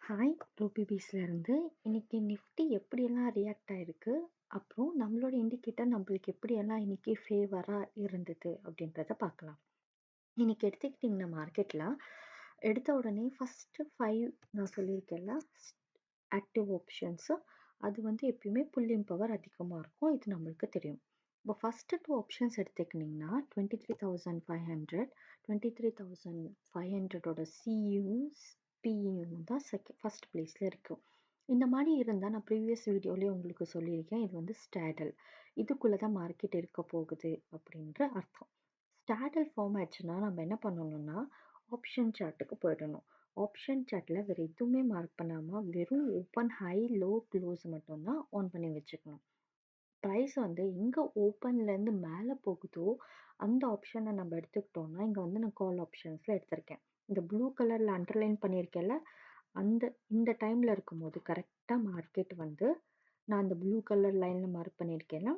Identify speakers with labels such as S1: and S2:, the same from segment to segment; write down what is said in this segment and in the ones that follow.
S1: Hi ரூபிபீஸ்லேருந்து இன்னைக்கு Nifty எப்படியெல்லாம் react ஆயிருக்கு, அப்புறம் நம்மளோட இண்டிகேட்டர் நம்மளுக்கு எப்படியெல்லாம் இன்னைக்கு ஃபேவராக இருந்தது அப்படின்றத பார்க்கலாம். இன்னைக்கு எடுத்துக்கிட்டிங்கன்னா மார்க்கெட்டில் எடுத்த உடனே ஃபஸ்ட்டு 5 நான் சொல்லியிருக்கேன்ல ஆக்டிவ் ஆப்ஷன்ஸு, அது எப்பயுமே புல்லிங் பவர் அதிகமாக இருக்கும், இது நம்மளுக்கு தெரியும். இப்போ ஃபஸ்ட்டு 2 ஆப்ஷன்ஸ் எடுத்துக்கிட்டிங்கன்னா 23,500 23,500ஓட சியும் பியும் தான் ஃபர்ஸ்ட் பிளேஸில் இருக்கும். இந்த மாதிரி இருந்தால் நான் ப்ரீவியஸ் வீடியோலேயே உங்களுக்கு சொல்லியிருக்கேன், இது ஸ்டாடல், இதுக்குள்ளே தான் மார்க்கெட் இருக்க போகுது அப்படின்ற அர்த்தம். ஸ்டாடல் ஃபார்ம் ஆயிடுச்சுன்னா நம்ம என்ன பண்ணணும்னா ஆப்ஷன் சார்ட்டுக்கு போயிடணும். ஆப்ஷன் சார்ட்டில் வேறு எதுவுமே மார்க் பண்ணாமல் வெறும் ஓப்பன் ஹை லோ க்ளோஸ் மட்டும்தான் ஆன் பண்ணி வச்சுக்கணும். ப்ரைஸ் எங்கே ஓப்பன்லேருந்து மேலே போகுதோ அந்த ஆப்ஷனை நம்ம எடுத்துக்கிட்டோம்னா, இங்கே நான் கால் ஆப்ஷன்ஸில் எடுத்திருக்கேன். இந்த ப்ளூ கலரில் அண்டர்லைன் பண்ணியிருக்கேன்ல, இந்த டைமில் இருக்கும்போது கரெக்டாக மார்க்கெட் நான் அந்த ப்ளூ கலர் லைனில் மார்க் பண்ணியிருக்கேன்ல,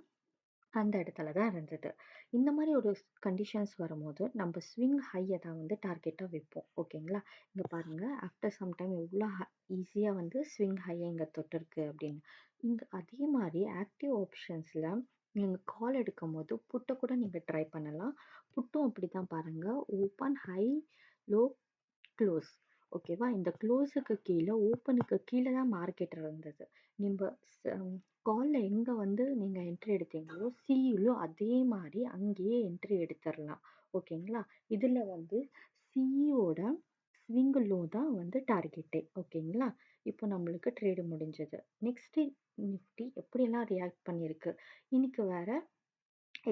S1: அந்த இடத்துல தான் இருந்தது. இந்த மாதிரி ஒரு கண்டிஷன்ஸ் வரும்போது நம்ம ஸ்விங் ஹையை தான் டார்கெட்டாக வைப்போம். ஓகேங்களா? இங்கே பாருங்கள், ஆஃப்டர் சம் டைம் எவ்வளோ ஈஸியாக ஸ்விங் ஹையை இங்கே தொட்டிருக்கு அப்படின்னு. இங்கே அதே மாதிரி ஆக்டிவ் ஆப்ஷன்ஸில் நீங்கள் கால் எடுக்கும் போது புட்டை கூட நீங்கள் ட்ரை பண்ணலாம். புட்டும் அப்படி தான் பாருங்கள், ஓப்பன் ஹை லோ க்ளோஸ். ஓகேவா? இந்த க்ளோஸுக்கு கீழே ஓப்பனுக்கு கீழே தான் மார்க்கெட் இருந்தது. நம்ம காலில் எங்கே நீங்கள் என்ட்ரி எடுத்தீங்களோ சியிலும் அதே மாதிரி அங்கேயே என்ட்ரி எடுத்துடலாம். ஓகேங்களா? இதில் சிஇயோட ஸ்விங் லோ தான் டார்கெட்டே. ஓகேங்களா? இப்போ நம்மளுக்கு ட்ரேடு முடிஞ்சது. நெக்ஸ்ட்டு நிஃப்டி எப்படியெல்லாம் ரியாக்ட் பண்ணியிருக்கு, இன்னைக்கு வேற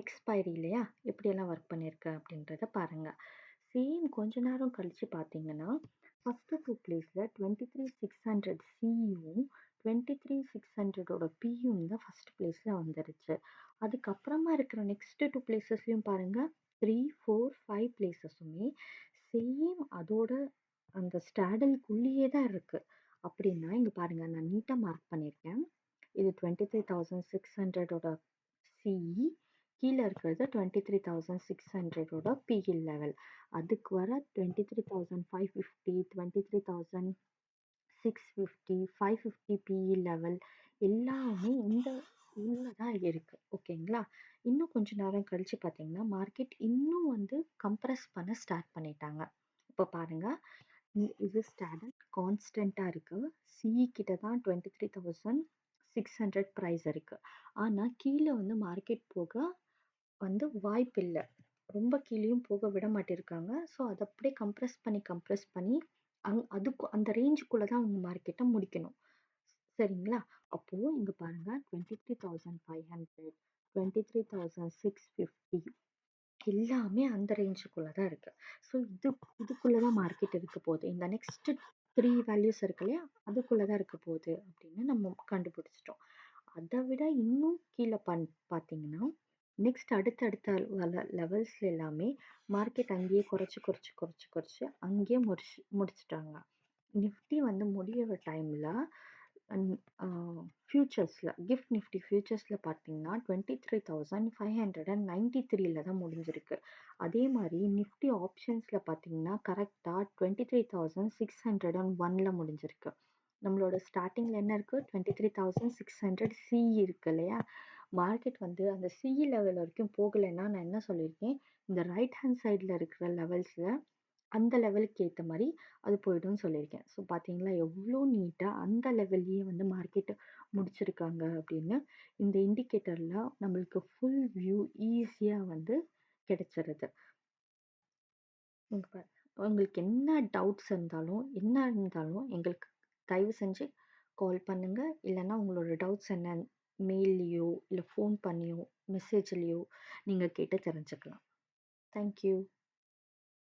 S1: எக்ஸ்பைரி இல்லையா, எப்படியெல்லாம் ஒர்க் பண்ணியிருக்கு அப்படின்றத பாருங்கள். சேம் கொஞ்ச நேரம் கழித்து பார்த்தீங்கன்னா ஃபஸ்ட்டு 2 பிளேஸில் 23,600 சியும் 23,600ஓட பியும் தான் ஃபஸ்ட் பிளேஸில் வந்துருச்சு. அதுக்கப்புறமா இருக்கிற நெக்ஸ்ட்டு 2 பிளேசஸ்லையும் பாருங்கள், 3, 4, 5 பிளேசஸுமே சேம் அதோட அந்த ஸ்டாடலுக்குள்ளேயே தான் இருக்குது. அப்படின்னா இங்கே பாருங்கள், நான் நீட்டாக மார்க் பண்ணியிருக்கேன். இது 23,600ஓட சிஇ, கீழே இருக்கிறது 23,600ஓட பிஇ லெவல். அதுக்கு வர 23,550, 23,650, 550 பிஇ லெவல் எல்லாமே இந்த உள்ள தான் இருக்கு. ஓகேங்களா? இன்னும் கொஞ்ச நேரம் கழிச்சு பார்த்தீங்கன்னா மார்க்கெட் இன்னும் கம்ப்ரஸ் பண்ண ஸ்டார்ட் பண்ணிட்டாங்க. இப்போ பாருங்க, இது ஸ்டாண்டர்ட் கான்ஸ்டண்ட்டாக இருக்கு. சிஇ கிட்ட தான் 23,600 ப்ரைஸ் இருக்கு. ஆனால் கீழே மார்க்கெட் போக வாய்ப்பு இல்லை. ரொம்ப கீழேயும் போக விட மாட்டிருக்காங்க. ஸோ அதை அப்படியே கம்ப்ரஸ் பண்ணி அதுக்கு அந்த ரேஞ்சுக்குள்ளே தான் அவங்க மார்க்கெட்டை முடிக்கணும். சரிங்களா? அப்போது இங்கே பாருங்கள், 23,500, 23,650 எல்லாமே அந்த ரேஞ்சுக்குள்ளே தான் இருக்குது. ஸோ இதுக்குள்ளே தான் மார்க்கெட் இருக்க போகுது. இந்த நெக்ஸ்ட் 3 வேல்யூஸ் இருக்கு இல்லையா, அதுக்குள்ளே தான் இருக்க போகுது அப்படின்னு நம்ம கண்டுபிடிச்சிட்டோம். அதை விட இன்னும் கீழே பார்த்தீங்கன்னா நெக்ஸ்ட் அடுத்தடுத்த லெவல்ஸ்ல எல்லாமே மார்க்கெட் அங்கேயே குறைச்சி அங்கேயே முடிச்சிட்டாங்க. நிஃப்டி முடியிற டைமில் ஃபியூச்சர்ஸில் கிஃப்ட் நிஃப்டி ஃபியூச்சர்ஸில் பார்த்தீங்கன்னா 23,593 தான் முடிஞ்சிருக்கு. அதே மாதிரி நிஃப்டி ஆப்ஷன்ஸில் பார்த்தீங்கன்னா கரெக்டாக 23,601 முடிஞ்சிருக்கு. நம்மளோட ஸ்டார்டிங்கில் என்ன இருக்குது, 23,600 சிஇ இருக்கு இல்லையா, மார்க்கெட் அந்த சிஇ லெவல் வரைக்கும் போகலைன்னா நான் என்ன சொல்லியிருக்கேன், இந்த ரைட் ஹேண்ட் சைடில் இருக்கிற லெவல்ஸில் அந்த லெவலுக்கு ஏற்ற மாதிரி அது போய்டும்னு சொல்லியிருக்கேன். ஸோ பார்த்தீங்களா எவ்வளோ நீட்டாக அந்த லெவல்லையே மார்க்கெட்டு முடிச்சிருக்காங்க அப்படின்னு. இந்த இண்டிகேட்டரில் நம்மளுக்கு ஃபுல் வியூ ஈஸியாக கிடைச்சிருது. உங்களுக்கு என்ன டவுட்ஸ் இருந்தாலும் எங்களுக்கு தயவு செஞ்சு கால் பண்ணுங்கள். இல்லைன்னா உங்களோட டவுட்ஸ் என்ன மெயில்லையோ இல்லை ஃபோன் பண்ணியோ மெசேஜ்லேயோ நீங்கள் கேட்டு தெரிஞ்சுக்கலாம். தேங்க்யூ.